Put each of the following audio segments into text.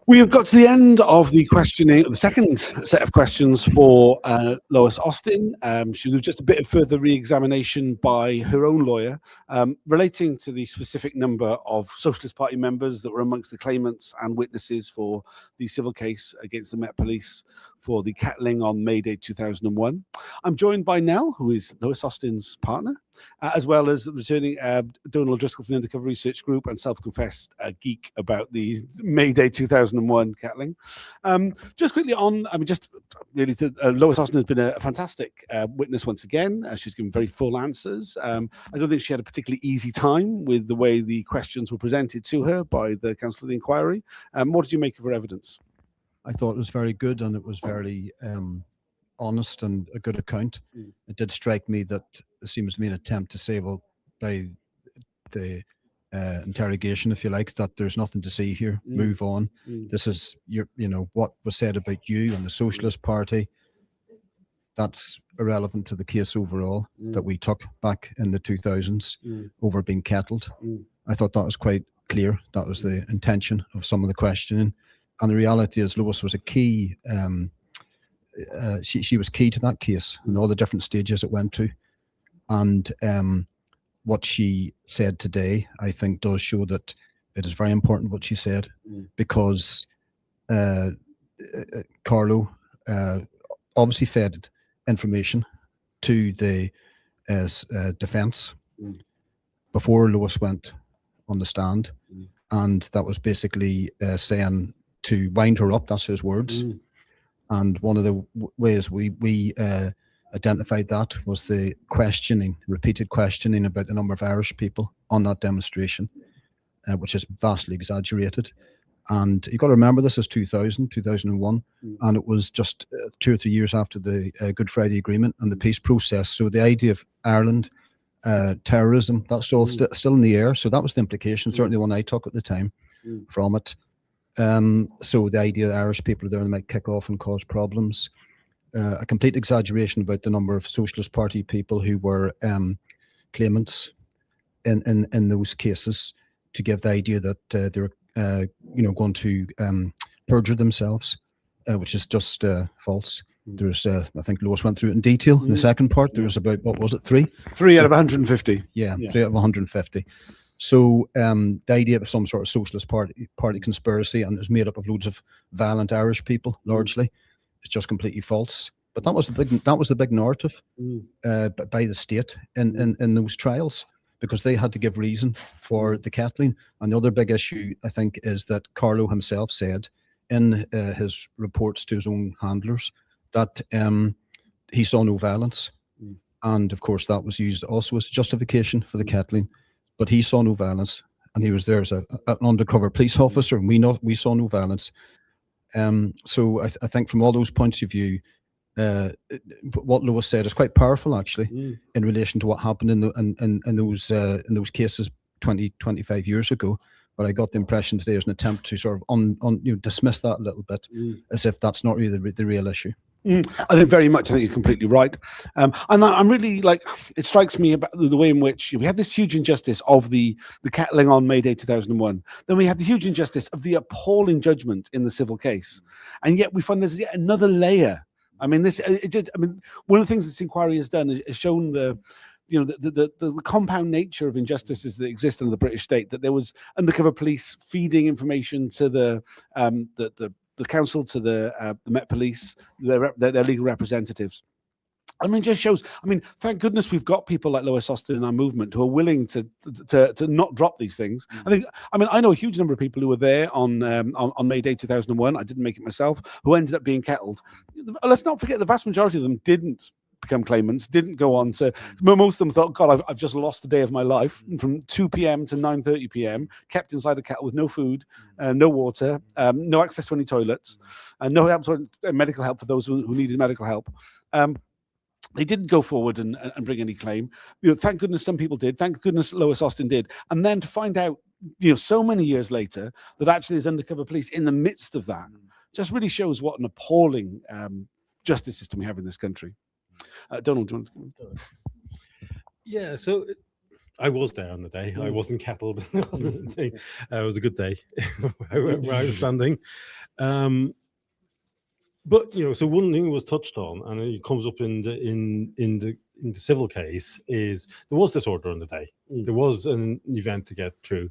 We have got to the end of the questioning, the second set of questions for Lois Austin. She was just a bit of further re-examination by her own lawyer relating to the specific number of Socialist Party members that were amongst the claimants and witnesses for the civil case against the Met Police for the Kettling on May Day 2001. I'm joined by Nell, who is Lois Austin's partner, as well as returning Donald Driscoll from the Undercover Research Group and self-confessed geek about the May Day 2001 Kettling. Just quickly on, just really, Lois Austin has been a fantastic witness once again. She's given very full answers. I don't think she had a particularly easy time with the way the questions were presented to her by the Counsel of the Inquiry. What did you make of her evidence? I thought it was very good, and it was very honest and a good account. It did strike me that there seems to be an attempt to say, well, by the interrogation, if you like, that there's nothing to see here, move on. This is what was said about you and the Socialist Party. That's irrelevant to the case overall that we took back in the 2000s over being kettled. I thought that was quite clear. That was the intention of some of the questioning. And the reality is Lois was a key, she was key to that case and all the different stages it went to. And what she said today, I think, does show that it is very important what she said, because Carlo obviously fed information to the defence before Lois went on the stand. And that was basically saying to wind her up, that's his words. And one of the ways we identified that was the questioning, repeated questioning about the number of Irish people on that demonstration, which is vastly exaggerated. And you've got to remember, this is 2001, and it was just 2 or 3 years after the Good Friday Agreement and the peace process. So the idea of Ireland, terrorism, that's all still in the air. So that was the implication, certainly one I took at the time from it. So the idea that Irish people are there and might kick off and cause problems. A complete exaggeration about the number of Socialist Party people who were claimants in those cases, to give the idea that they're going to perjure themselves, which is just false. There's, I think Lois went through it in detail. In the second part, there was about, what was it, 3? 3 out of 150. Yeah, 3 out of 150. So the idea of some sort of Socialist party conspiracy, and it was made up of loads of violent Irish people, largely, is just completely false. But that was the big narrative by the state in those trials, because they had to give reason for the kettling. And the other big issue, I think, is that Carlo himself said in his reports to his own handlers that he saw no violence. And of course, that was used also as justification for the kettling. But he saw no violence, and he was there as an undercover police officer, and we saw no violence. So I think from all those points of view, what Lois said is quite powerful, actually, in relation to what happened in those cases 20-25 years ago. But I got the impression today as an attempt to sort of dismiss that a little bit, as if that's not really the real issue. I think very much. I think you're completely right. And I'm really, it strikes me about the way in which we had this huge injustice of the kettling on May Day 2001. Then we had the huge injustice of the appalling judgment in the civil case. And yet we find there's yet another layer. I mean, one of the things this inquiry has done is shown the compound nature of injustices that exist under the British state, that there was undercover police feeding information to the council, to the Met Police, their legal representatives. I mean, it just shows. I mean, thank goodness we've got people like Lois Austin in our movement who are willing to not drop these things. I know a huge number of people who were there on May Day 2001. I didn't make it myself. Who ended up being kettled. Let's not forget the vast majority of them didn't become claimants, didn't go on to. Most of them thought, God, I've just lost a day of my life, from 2 p.m. to 9:30 p.m. kept inside a kettle with no food, no water, no access to any toilets, and no help to medical help for those who needed medical help. They didn't go forward and bring any claim. Thank goodness some people did. Thank goodness Lois Austin did. And then to find out, so many years later, that actually there's undercover police in the midst of that, just really shows what an appalling justice system we have in this country. Donald, do you want to? Yeah. So I was there on the day. I wasn't kettled. It wasn't a thing. It was a good day where I was standing. But so one thing was touched on, and it comes up in the civil case, is there was disorder on the day. There was an event to get through,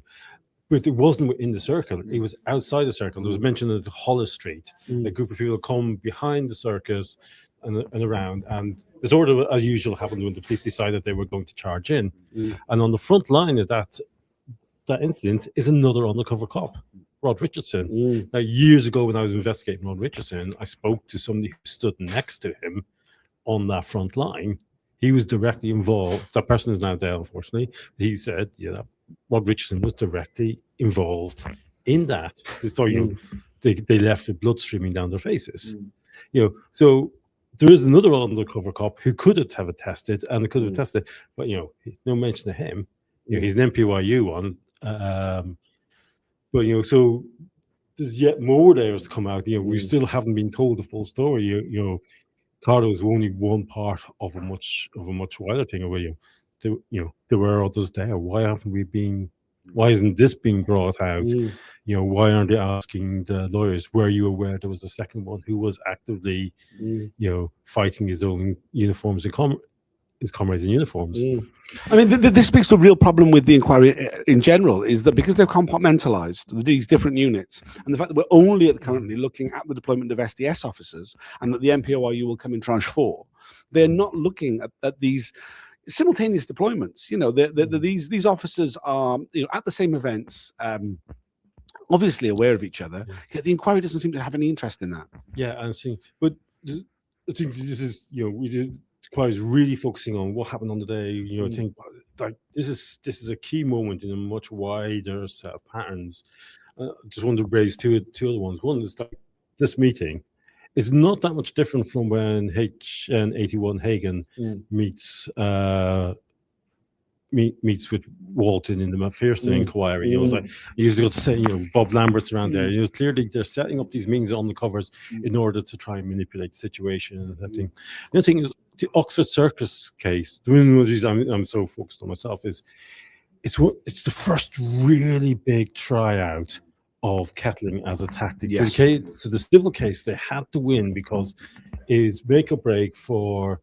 but it wasn't within the circle. It was outside the circle. There was mention of Hollis Street. A group of people come behind the circus and around, and disorder, as usual, happened when the police decided they were going to charge in. And on the front line of that incident is another undercover cop, Rod Richardson. Now, years ago, when I was investigating Rod Richardson, I spoke to somebody who stood next to him on that front line. He was directly involved. That person is now dead, unfortunately. He said, Rod Richardson was directly involved in that. So, they left with blood streaming down their faces. So there is another undercover cop who could have attested, and could have attested, but no mention of him. He's an MPYU one. But so there's yet more there to come out. We still haven't been told the full story. Carter was only one part of a much wider thing. Where there were others there. Why isn't this being brought out? Why aren't they asking the lawyers? Were you aware there was a second one who was actively, fighting his own uniforms and his comrades in uniforms? I mean, this speaks to a real problem with the inquiry in general, is that because they've compartmentalized these different units, and the fact that we're only currently looking at the deployment of SDS officers, and that the MPOIU will come in tranche 4, they're not looking at these simultaneous deployments. These officers are at the same events, obviously aware of each other, yet the inquiry doesn't seem to have any interest in that. Yeah, I see. But I think this is the inquiry is really focusing on what happened on the day. I think like this is a key moment in a much wider set of patterns. Just wanted to raise two other ones. One is that this meeting is not that much different from when HN81 Hagen meets with Walton in the McPherson inquiry. It was like you used to go to say, Bob Lambert's around there. Clearly they're setting up these meetings on the covers in order to try and manipulate the situation and everything. The other thing is the Oxford Circus case. The reason I'm so focused on myself is it's the first really big tryout of kettling as a tactic. Yes. So the civil case they had to win because it's make or break for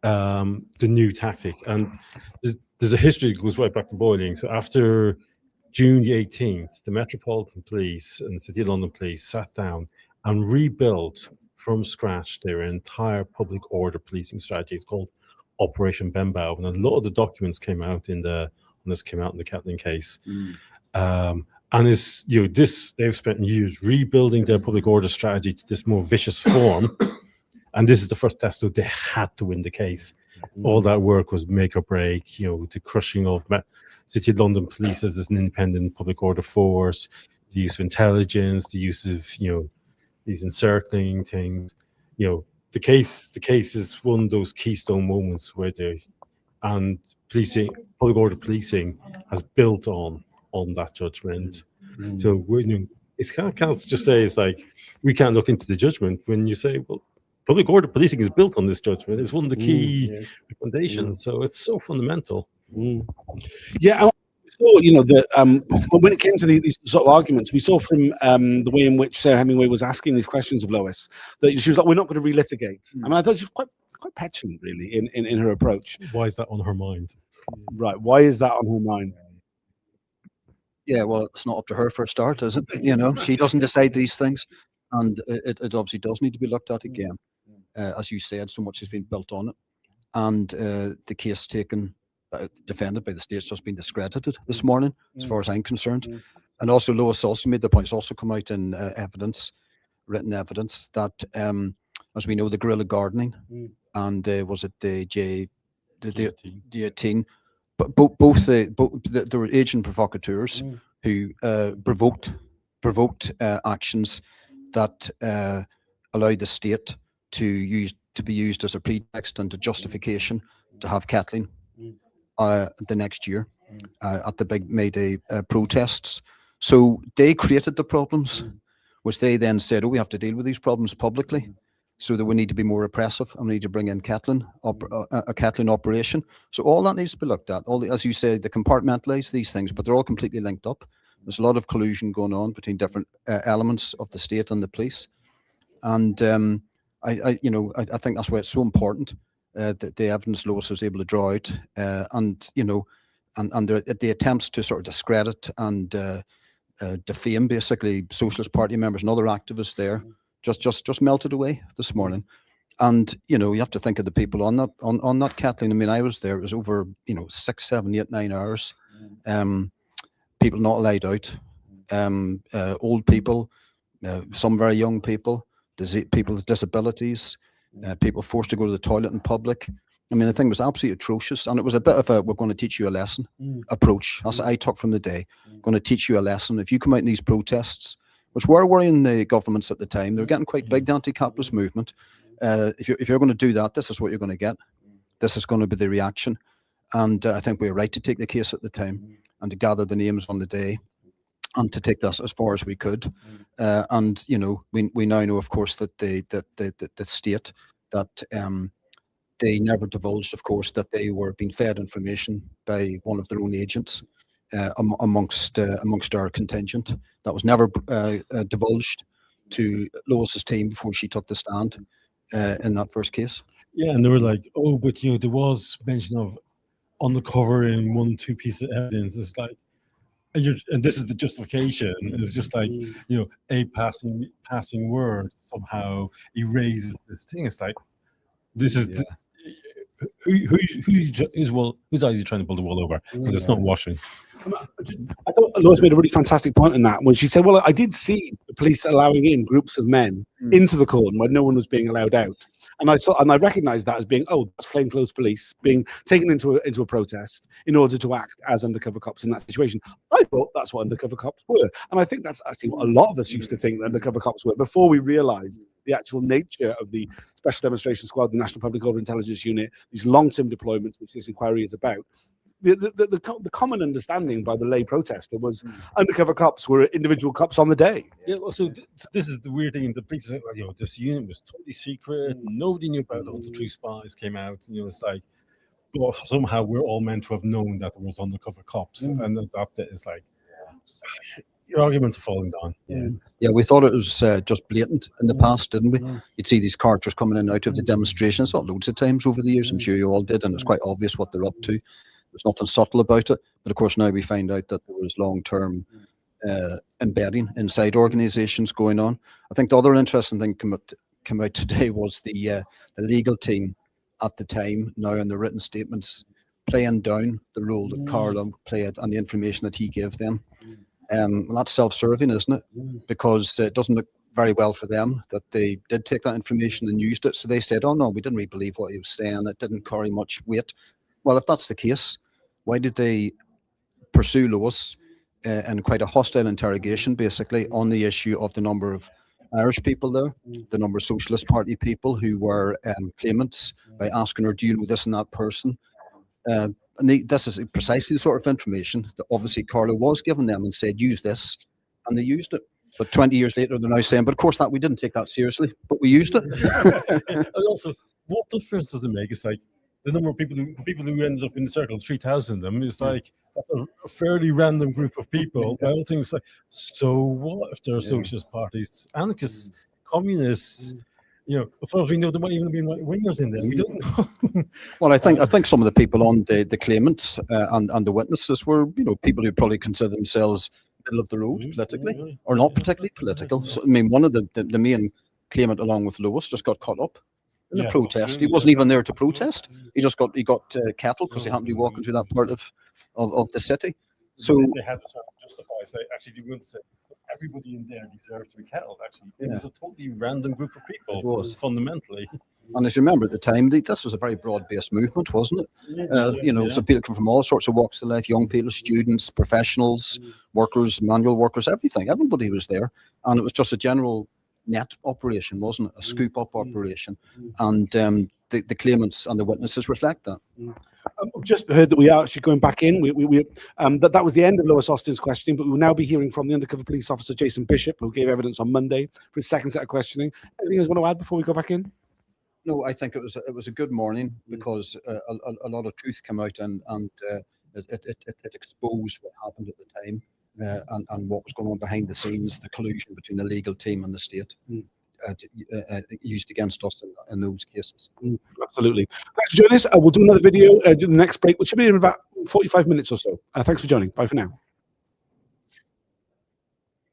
the new tactic. And there's a history that goes right back to Boiling. So after June the 18th, the Metropolitan Police and the City of London Police sat down and rebuilt from scratch their entire public order policing strategy. It's called Operation Benbow, and a lot of the documents came out in the Kettling case. And it's they've spent years rebuilding their public order strategy to this more vicious form, and this is the first test. So they had to win the case. All that work was make or break. The crushing of City of London Police as an independent public order force, the use of intelligence, the use of these encircling things. The case is one of those keystone moments where public order policing has built on that judgment. So it's can't just say it's like we can't look into the judgment when you say, well, public order policing is built on this judgment. It's one of the key recommendations. So it's so fundamental. Yeah. So, when it came to these sort of arguments, we saw from the way in which Sarah Hemingway was asking these questions of Lois that she was like, "We're not going to relitigate." I mean, I thought she was quite petulant, really, in her approach. Why is that on her mind? Right. Why is that on her mind? Yeah, well, it's not up to her for a start, is it? She doesn't decide these things, and it obviously does need to be looked at again. As you said, so much has been built on it, and the case defended by the state's just been discredited this morning, as far as I'm concerned. And also, Lois also made the point. It's also come out in written evidence that, as we know, the guerrilla gardening and was it the J18, but both there were agent provocateurs who provoked actions that allowed the state to be used as a pretext and a justification to have kettling the next year at the big May Day protests. So they created the problems, which they then said, "Oh, we have to deal with these problems publicly." so that we need to be more repressive, and we need to bring in a Kettling operation. So all that needs to be looked at. As you say, they compartmentalise these things, but they're all completely linked up. There's a lot of collusion going on between different elements of the state and the police, and I think that's why it's so important that the evidence Lois was able to draw out, and the attempts to sort of discredit and defame basically Socialist Party members and other activists there just melted away this morning. And you have to think of the people on that Kettling. I mean, I was there. It was over 6, 7, 8, 9 hours. People not allowed out. Old people, some very young people, people with disabilities, people forced to go to the toilet in public. I mean, the thing was absolutely atrocious, and it was a bit of a "we're going to teach you a lesson" approach. That's what I took from the day. Going to teach you a lesson. If you come out in these protests, which were worrying the governments at the time, they were getting quite big, the anti-capitalist movement. If you're going to do that, this is what you're going to get. This is going to be the reaction. And I think we were right to take the case at the time and to gather the names on the day and to take this as far as we could. And we now know, of course, that the state that they never divulged, of course, that they were being fed information by one of their own agents amongst our contingent. That was never divulged to Lois's team before she took the stand in that first case. Yeah, and they were like, "Oh, but there was mention of uncovering 1-2 pieces of evidence." It's like, and this is the justification. It's just like a passing word somehow erases this thing. It's like, this is whose eyes are you trying to pull the wool over? Because it's not washing. I thought Lois made a really fantastic point in that when she said, well, I did see the police allowing in groups of men into the cordon when no one was being allowed out. And I recognized that as being, that's plainclothes police being taken into a protest in order to act as undercover cops in that situation. I thought that's what undercover cops were. And I think that's actually what a lot of us used to think that undercover cops were before we realized the actual nature of the Special Demonstration Squad, the National Public Order Intelligence Unit, these long-term deployments, which this inquiry is about. The common understanding by the lay protester was undercover cops were individual cops on the day. Yeah, well, so this is the weird thing. The police, this unit was totally secret. Nobody knew about it until 2 spies came out. It's like, well, somehow we're all meant to have known that there was undercover cops, and that is like, your arguments are falling down. Yeah, we thought it was just blatant in the past, didn't we? You'd see these characters coming in and out of the demonstrations loads of times over the years. I'm sure you all did, and it's quite obvious what they're up to. There's nothing subtle about it. But of course, now we find out that there was long-term embedding inside organisations going on. I think the other interesting thing came out today was the legal team at the time, now in the written statements, playing down the role that Carlo played and the information that he gave them. That's self-serving, isn't it? Because it doesn't look very well for them that they did take that information and used it. So they said, oh no, we didn't really believe what he was saying. It didn't carry much weight. Well, if that's the case, why did they pursue Lois in quite a hostile interrogation, basically, on the issue of the number of Irish people there, the number of Socialist Party people who were claimants, by asking her, do you know this and that person? And this is precisely the sort of information that obviously Carlo was giving them and said, use this, and they used it. But 20 years later, they're now saying, but of course we didn't take that seriously, but we used it. And also, what difference does it make? It's like, the number of people who ended up in the circle, 3,000 of them, is like, that's a fairly random group of people. Well, things like, so what if there are socialist parties, anarchists, communists? As far as we know, there might even be right-wingers in there. We don't know. Well, I think some of the people on the claimants and the witnesses were, people who probably consider themselves middle of the road politically, or not particularly political. So, I mean, one of the main claimant, along with Lois, just got caught up in a protest. He wasn't even there to protest. He got kettled because he happened to be walking through that part of the city. So they had to justify, say, actually, you wouldn't say everybody in there deserved to be kettled. Actually, it was a totally random group of people. It was fundamentally. And as you remember at the time, this was a very broad-based movement, wasn't it? So people come from all sorts of walks of life: young people, students, professionals, workers, manual workers, everything. Everybody was there, and it was just a general net operation, wasn't it? A scoop-up operation. And the claimants and the witnesses reflect that. I've just heard that we are actually going back in. That was the end of Lois Austin's questioning, but we will now be hearing from the undercover police officer Jason Bishop, who gave evidence on Monday for his second set of questioning. Anything else you want to add before we go back in? No, I think it was a good morning because a lot of truth came out and it exposed what happened at the time and what was going on behind the scenes, the collusion between the legal team and the state. Used against us in those cases. Absolutely. Thanks for joining us. We'll do another video, do the next break, which should be in about 45 minutes or so. Thanks for joining. Bye for now.